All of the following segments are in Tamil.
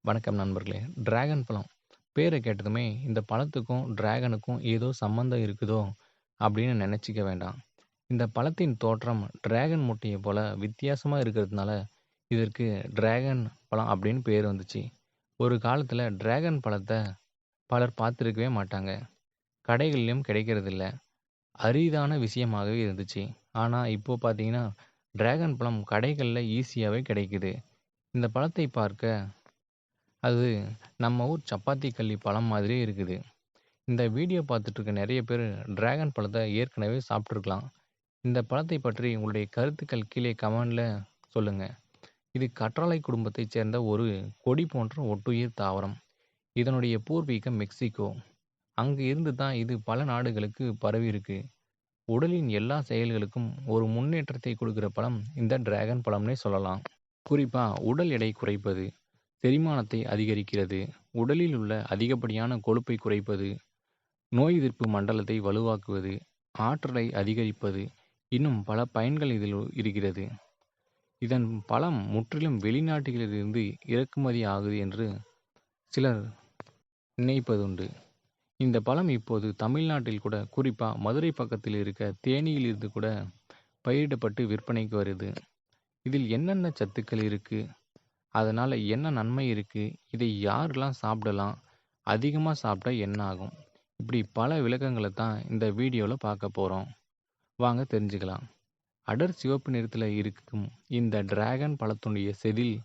வணக்கம் நண்பர்களே. டிராகன் பழம். பேர கேட்டதுமே இந்த பழத்துக்கும், டிராகனுக்கும் ஏதோ சம்மந்தம் இருக்குதோ அப்படின்னு நெனச்சிக்க வேண்டாம். இந்த பழத்தின் தோற்றம் டிராகன் முட்டைய போல வித்தியாசமா இருக்கிறதுனால, இதற்கு டிராகன் பழம் அப்படின்னு பேர் வந்துச்சு. ஒரு காலத்துல டிராகன் பழத்த பலர் பார்த்திருக்கவே மாட்டாங்க. கடைகள்லயும் கிடைக்கிறதில்ல. அரிதான விஷயமாகவே இருந்துச்சு. ஆனா இப்போ பார்த்தீங்கன்னா, டிராகன் பழம் கடைகள்ல ஈஸியாவே கிடைக்குது. இந்த பழத்தை பார்க்க அது நம்ம ஊர் சப்பாத்தி கல்லி பழம் மாதிரியே இருக்குது. இந்த வீடியோ பார்த்துட்டு இருக்க நெறைய பேரு டிராகன் பழத்த ஏற்கனவே சாப்பிட்டுருக்கலாம். இந்த பழத்தை பற்றி உங்களுடைய கருத்துக்கள் கீழே கமெண்ட்ல சொல்லுங்க. இது கற்றாழை குடும்பத்தைச் சேர்ந்த ஒரு கொடி போன்ற ஒட்டுயிர் தாவரம். இதனுடைய பூர்வீகம் மெக்சிகோ. அங்கு இருந்து தான் இது பல நாடுகளுக்கு பரவியிருக்கு. உடலின் எல்லா செயல்களுக்கும் ஒரு முன்னேற்றத்தை கொடுக்கிற பழம் இந்த டிராகன் பழம்னே சொல்லலாம். குறிப்பா உடல் எடை குறைப்பது, செரிமானத்தை அதிகரிக்கிறது, உடலில் உள்ள அதிகப்படியான கொழுப்பை குறைப்பது, நோய் எதிர்ப்பு மண்டலத்தை வலுவாக்குவது, ஆற்றலை அதிகரிப்பது, இன்னும் பல பயன்கள் இதில் இருக்கிறது. இதன் பழம் முற்றிலும் வெளிநாடுகளிலிருந்து இறக்குமதி ஆகுது என்று சிலர் நினைப்பதுண்டு. இந்த பழம் இப்போது தமிழ்நாட்டில் கூட குறிப்பா மதுரை பக்கத்தில் இருக்க தேனியில் இருந்து கூட பயிரிடப்பட்டு விற்பனைக்கு வருது. இதில் என்னென்ன சத்துக்கள் இருக்கு? அதனால என்ன நன்மை இருக்கு? இதை யாரெல்லாம் சாப்பிடலாம்? அதிகமா சாப்பிட்டா என்ன ஆகும்? இப்படி பல விளக்கங்கள தான் இந்த வீடியோல பார்க்க போறோம். வாங்க தெரிஞ்சுக்கலாம். அடர் சிவப்பு நிறத்துல இருக்கும் இந்த டிராகன் பழத்துடைய செதில்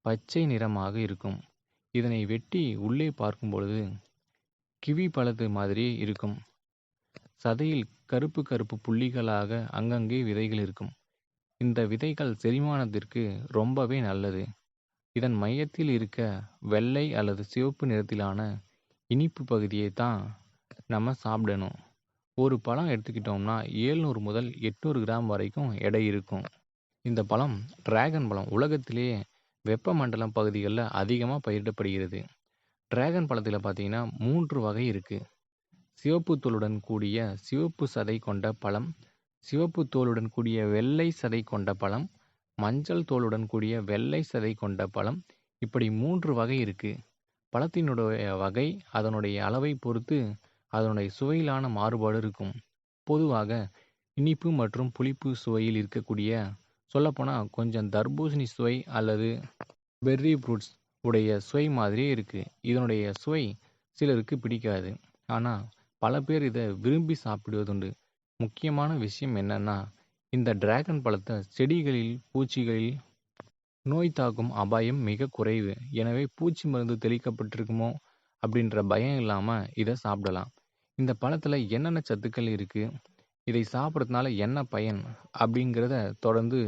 பச்சை நிறமாக இருக்கும். இதனை வெட்டி உள்ளே பார்க்கும் பொழுது கிவி பழத்து மாதிரியே இருக்கும். சதையில் கருப்பு கருப்பு புள்ளிகளாக அங்கங்கே விதைகள் இருக்கும். இந்த விதைகள் செரிமானத்திற்கு ரொம்பவே நல்லது. இதன் மையத்தில் இருக்க வெள்ளை அல்லது சிவப்பு நிறத்திலான இனிப்பு பகுதியை தான் நம்ம சாப்பிடணும். ஒரு பழம் எடுத்துக்கிட்டோம்னா 700 முதல் 800 கிராம் வரைக்கும் எடை இருக்கும். இந்த பழம் டிராகன் பழம் உலகத்திலேயே வெப்பமண்டல பகுதிகளில் அதிகமாக பயிரிடப்படுகிறது. டிராகன் பழத்தில் பார்த்தீங்கன்னா 3 வகை இருக்கு. சிவப்பு தோலுடன் கூடிய சிவப்பு சதை கொண்ட பழம், சிவப்பு தோலுடன் கூடிய வெள்ளை சதை கொண்ட பழம், மஞ்சள் தோலுடன் கூடிய வெள்ளை சதை கொண்ட பழம். இப்படி 3 வகை இருக்கு. பழத்தினுடைய வகை அதனுடைய அளவை பொறுத்து அதனுடைய சுவையிலான மாறுபாடு இருக்கும். பொதுவாக இனிப்பு மற்றும் புளிப்பு சுவையில் இருக்கக்கூடிய சொல்லப்போனா கொஞ்சம் தர்பூசணி சுவை அல்லது பெர்ரி ஃப்ரூட்ஸ் உடைய சுவை மாதிரியே இருக்கு. இதனுடைய சுவை சிலருக்கு பிடிக்காது. ஆனா பல பேர் இதை விரும்பி சாப்பிடுவதுண்டு. முக்கியமான விஷயம் என்னன்னா, இந்த டிராகன் பழத்தை செடிகளில், பூச்சிகளில் நோய் தாக்கும் அபாயம் மிக குறைவு. எனவே பூச்சி மருந்து தெளிக்கப்பட்டிருக்குமோ அப்படின்ற பயம் இல்லாம இதை சாப்பிடலாம். இந்த பழத்துல என்னென்ன சத்துக்கள் இருக்கு? இதை சாப்பிட்றதுனால என்ன பயன்? அப்படிங்கிறத தொடர்ந்து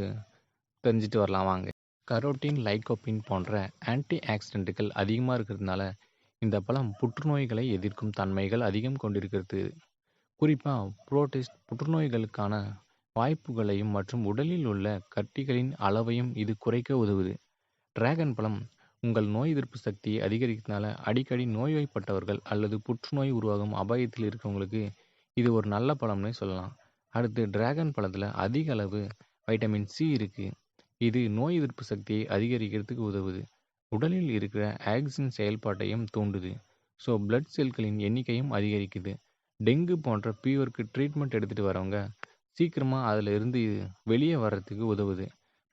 தெரிஞ்சுட்டு வரலாம் வாங்க. கரோட்டின், லைகோபின் போன்ற ஆன்டி ஆக்சிடென்ட்டுகள் அதிகமாக இருக்கிறதுனால இந்த பழம் புற்றுநோய்களை எதிர்க்கும் தன்மைகள் அதிகம் கொண்டிருக்கிறது. குறிப்பாக புரோட்டிஸ்ட் புற்றுநோய்களுக்கான வாய்ப்புகளையும் மற்றும் உடலில் உள்ள கட்டிகளின் அளவையும் இது குறைக்க உதவுது. டிராகன் பழம் உங்கள் நோய் எதிர்ப்பு சக்தியை அதிகரிக்கிறதுனால அடிக்கடி நோய்வாய்ப்பட்டவர்கள் அல்லது புற்றுநோய் உருவாகும் அபாயத்தில் இருக்கவங்களுக்கு இது ஒரு நல்ல பழம்னே சொல்லலாம். அடுத்து டிராகன் பழத்தில் அதிக அளவு வைட்டமின் சி இருக்கு. இது நோய் எதிர்ப்பு சக்தியை அதிகரிக்கிறதுக்கு உதவுது. உடலில் இருக்கிற ஆக்சின் செயல்பாட்டையும் தூண்டுது. ஸோ பிளட் செல்களின் எண்ணிக்கையும் அதிகரிக்குது. டெங்கு போன்ற ஃபீவருக்கு ட்ரீட்மெண்ட் எடுத்துகிட்டு வரவங்க சீக்கிரமாக அதில் இருந்து வெளியே வர்றதுக்கு உதவுது.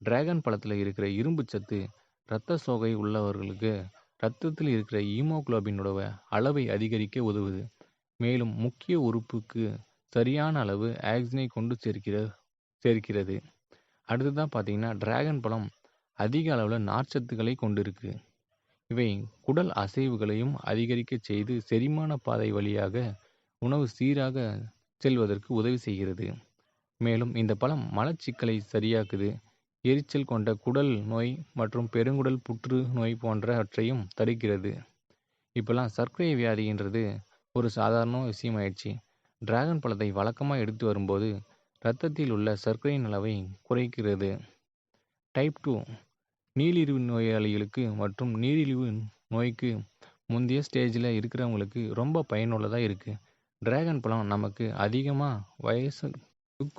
டிராகன் பழத்தில் இருக்கிற இரும்பு சத்து இரத்த சோகை உள்ளவர்களுக்கு இரத்தத்தில் இருக்கிற ஈமோகுளோபினோட அளவை அதிகரிக்க உதவுது. மேலும் முக்கிய உறுப்புக்கு சரியான அளவு ஆக்சினை கொண்டு சேர்க்கிறது. அடுத்ததான் பார்த்தீங்கன்னா டிராகன் பழம் அதிக அளவில் நார்ச்சத்துக்களை கொண்டிருக்கு. இவை குடல் அசைவுகளையும் அதிகரிக்க செய்து செரிமான பாதை வழியாக உணவு சீராக செல்வதற்கு உதவி செய்கிறது. மேலும் இந்த பழம் மலச்சிக்கலை சரியாக்குது. எரிச்சல் கொண்ட குடல் நோய் மற்றும் பெருங்குடல் புற்று நோய் போன்றவற்றையும் தடுக்கிறது. இப்போல்லாம் சர்க்கரை வியாதின்றது ஒரு சாதாரண விஷயம் ஆயிடுச்சு. டிராகன் பழத்தை வழக்கமாக எடுத்து வரும்போது இரத்தத்தில் உள்ள சர்க்கரையின் அளவை குறைக்கிறது. டைப் 2 நீரிழிவு நோயாளிகளுக்கு மற்றும் நீரிழிவு நோய்க்கு முந்தைய ஸ்டேஜில் இருக்கிறவங்களுக்கு ரொம்ப பயனுள்ளதாக இருக்குது. டிராகன் பழம் நமக்கு அதிகமாக வயசு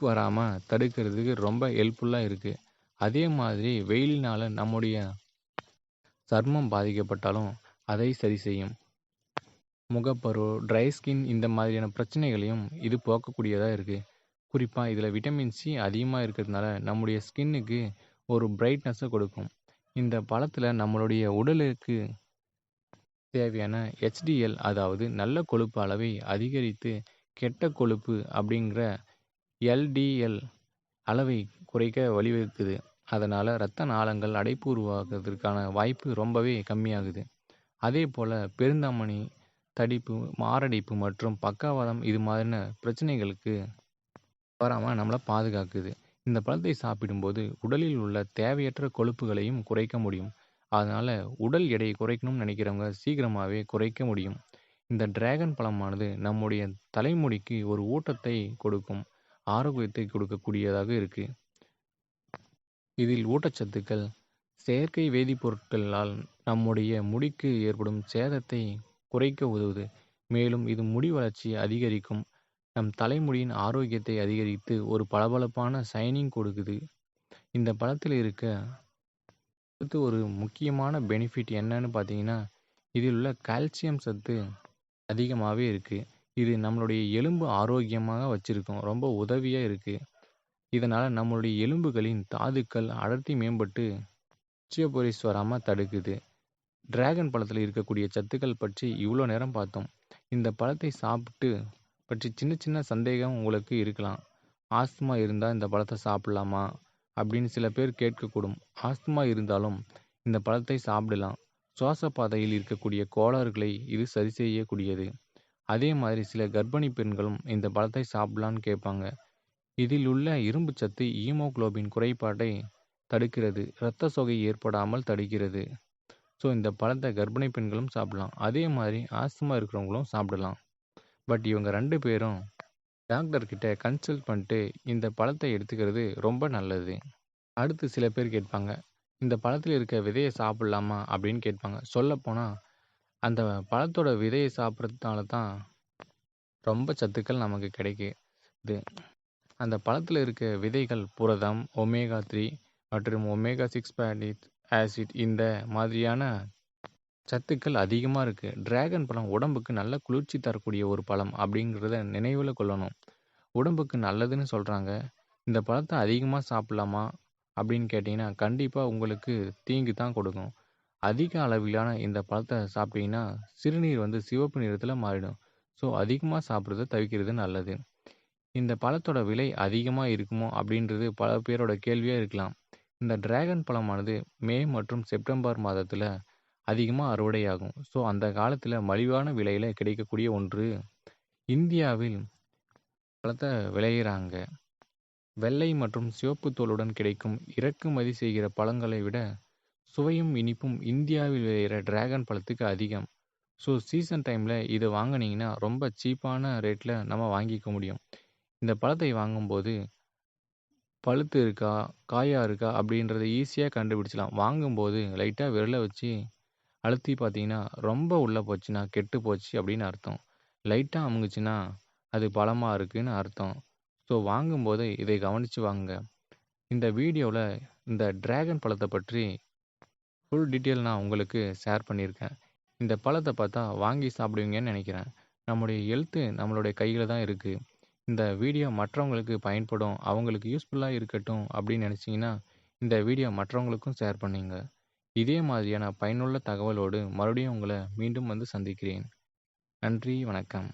வராமல் தடுக்கிறதுக்கு ரொம்ப ஹெல்ப்ஃபுல்லாக இருக்குது. அதே மாதிரி வெயிலினால் நம்முடைய சர்மம் பாதிக்கப்பட்டாலும் அதை சரி செய்யும். முகப்பரு, ட்ரை ஸ்கின் இந்த மாதிரியான பிரச்சனைகளையும் இது போக்கக்கூடியதாக இருக்குது. குறிப்பாக இதில் விட்டமின் சி அதிகமாக இருக்கிறதுனால நம்முடைய ஸ்கின்னுக்கு ஒரு பிரைட்னஸை கொடுக்கும். இந்த பழத்தில் நம்மளுடைய உடலுக்கு தேவையான HDL, அதாவது நல்ல கொழுப்பு அளவை அதிகரித்து கெட்ட கொழுப்பு அப்படிங்கிற LDL அளவை குறைக்க வழிவகுக்குது. அதனால் இரத்த நாளங்கள் அடைப்பு உருவாக்குறதுக்கான வாய்ப்பு ரொம்பவே கம்மியாகுது. அதே போல் பெருந்தமனி, தடிப்பு, மாரடைப்பு மற்றும் பக்கவாதம் இது மாதிரியான பிரச்சனைகளுக்கு வராமல் நம்மளை பாதுகாக்குது. இந்த பழத்தை சாப்பிடும்போது உடலில் உள்ள தேவையற்ற கொழுப்புகளையும் குறைக்க முடியும். அதனால் உடல் எடையை குறைக்கணும்னு நினைக்கிறவங்க சீக்கிரமாகவே குறைக்க முடியும். இந்த டிராகன் பழமானது நம்முடைய தலைமுடிக்கு ஒரு ஊட்டத்தை கொடுக்கும், ஆரோக்கியத்தை கொடுக்கக்கூடியதாக இருக்குது. இதில் ஊட்டச்சத்துக்கள் செயற்கை வேதிப்பொருட்களால் நம்முடைய முடிக்கு ஏற்படும் சேதத்தை குறைக்க உதவுது. மேலும் இது முடி வளர்ச்சியை அதிகரிக்கும், நம் தலைமுடியின் ஆரோக்கியத்தை அதிகரித்து ஒரு பளபளப்பான ஷைனிங் கொடுக்குது. இந்த பழத்தில் இருக்க அடுத்து ஒரு முக்கியமான பெனிஃபிட் என்னன்னு பார்த்தீங்கன்னா, இதில் உள்ள கால்சியம் சத்து அதிகமாகவே இருக்குது. இது நம்மளுடைய எலும்பு ஆரோக்கியமாக வச்சுருக்கும், ரொம்ப உதவியாக இருக்குது. இதனால் நம்மளுடைய எலும்புகளின் தாதுக்கள் அடர்த்தி மேம்பட்டு ஆஸ்டியோபோரோசிஸ் வராமல் தடுக்குது. டிராகன் பழத்தில் இருக்கக்கூடிய சத்துக்கள் பற்றி இவ்வளோ நேரம் பார்த்தோம். இந்த பழத்தை சாப்பிட்டு பற்றி சின்ன சின்ன சந்தேகம் உங்களுக்கு இருக்கலாம். ஆஸ்துமா இருந்தால் இந்த பழத்தை சாப்பிடலாமா அப்படின்னு சில பேர் கேட்கக்கூடும். ஆஸ்துமா இருந்தாலும் இந்த பழத்தை சாப்பிடலாம். சுவாச பாதையில் இருக்கக்கூடிய கோளாறுகளை இது சரி செய்யக்கூடியது. அதே மாதிரி சில கர்ப்பிணி பெண்களும் இந்த பழத்தை சாப்பிடலான்னு கேட்பாங்க. இதில் உள்ள இரும்பு சத்து ஹீமோகுளோபின் குறைபாட்டை தடுக்கிறது, இரத்த சோகை ஏற்படாமல் தடுக்கிறது. ஸோ இந்த பழத்தை கர்ப்பிணி பெண்களும் சாப்பிடலாம். அதே மாதிரி ஆஸ்துமா இருக்கிறவங்களும் சாப்பிடலாம். பட் இவங்க 2 பேரும் டாக்டர்கிட்ட கன்சல்ட் பண்ணிட்டு இந்த பழத்தை எடுத்துக்கிறது ரொம்ப நல்லது. அடுத்து சில பேர் கேட்பாங்க, இந்த பழத்தில் இருக்க விதையை சாப்பிடலாமா அப்படின்னு கேட்பாங்க. சொல்லப்போனால் அந்த பழத்தோட விதையை சாப்பிட்றதுனால தான் ரொம்ப சத்துக்கள் நமக்கு கிடைக்குது. அந்த பழத்தில் இருக்க விதைகள் புரதம், ஒமேகா 3 மற்றும் ஒமேகா 6 ஃபேட்டி ஆசிட் இந்த மாதிரியான சத்துக்கள் அதிகமாக இருக்குது. டிராகன் பழம் உடம்புக்கு நல்ல குளிர்ச்சி தரக்கூடிய ஒரு பழம் அப்படிங்கிறத நினைவில் கொள்ளணும். உடம்புக்கு நல்லதுன்னு சொல்கிறாங்க. இந்த பழத்தை அதிகமாக சாப்பிடலாமா அப்படின்னு கேட்டிங்கன்னா கண்டிப்பாக உங்களுக்கு தீங்கு தான் கொடுக்கும். அதிக அளவிலான இந்த பழத்தை சாப்பிட்டீங்கன்னா சிறுநீர் சிவப்பு நிறத்தில் மாறிடும். ஸோ அதிகமாக சாப்பிட்றத தவிர்க்கிறது நல்லது. இந்த பழத்தோட விலை அதிகமாக இருக்குமோ அப்படின்றது பல பேரோட கேள்வியாக இருக்கலாம். இந்த டிராகன் பழமானது மே மற்றும் செப்டம்பர் மாதத்தில் அதிகமாக அறுவடையாகும். ஸோ அந்த காலத்தில் மலிவான விலையில் கிடைக்கக்கூடிய ஒன்று. இந்தியாவில் பழத்தை விளையிறாங்க. வெள்ளை மற்றும் சிவப்பு தோலுடன் கிடைக்கும் இறக்குமதி செய்கிற பழங்களை விட சுவையும் இனிப்பும் இந்தியாவில் விளையிற டிராகன் பழத்துக்கு அதிகம். ஸோ சீசன் டைமில் இதை வாங்கினீங்கன்னா ரொம்ப சீப்பான ரேட்டில் நம்ம வாங்கிக்க முடியும். இந்த பழத்தை வாங்கும்போது பழுத்து இருக்கா காயாக இருக்கா அப்படின்றத ஈஸியாக கண்டுபிடிச்சலாம். வாங்கும்போது லைட்டாக விரலை வச்சு அழுத்தி பார்த்தீங்கன்னா ரொம்ப உள்ளே போச்சுன்னா கெட்டு போச்சு அப்படின்னு அர்த்தம். லைட்டாக அமுங்குச்சுன்னா அது பழமாக இருக்குன்னு அர்த்தம். ஸோ வாங்கும்போது இதை கவனித்து வாங்குங்க. இந்த வீடியோவில் இந்த டிராகன் பழத்தை பற்றி ஃபுல் டீட்டெயில் நான் உங்களுக்கு ஷேர் பண்ணியிருக்கேன். இந்த பழத்தை பார்த்தா வாங்கி சாப்பிடுவீங்கன்னு நினைக்கிறேன். நம்முடைய ஹெல்த்து நம்மளுடைய கையில் தான் இருக்குது. இந்த வீடியோ மற்றவங்களுக்கு பயன்படும், அவங்களுக்கு யூஸ்ஃபுல்லாக இருக்கட்டும் அப்படின்னு நினச்சிங்கன்னா இந்த வீடியோ மற்றவங்களுக்கும் ஷேர் பண்ணுங்க. இதே மாதிரியான பயனுள்ள தகவலோடு மறுபடியும் உங்களை மீண்டும் சந்திக்கிறேன். நன்றி, வணக்கம்.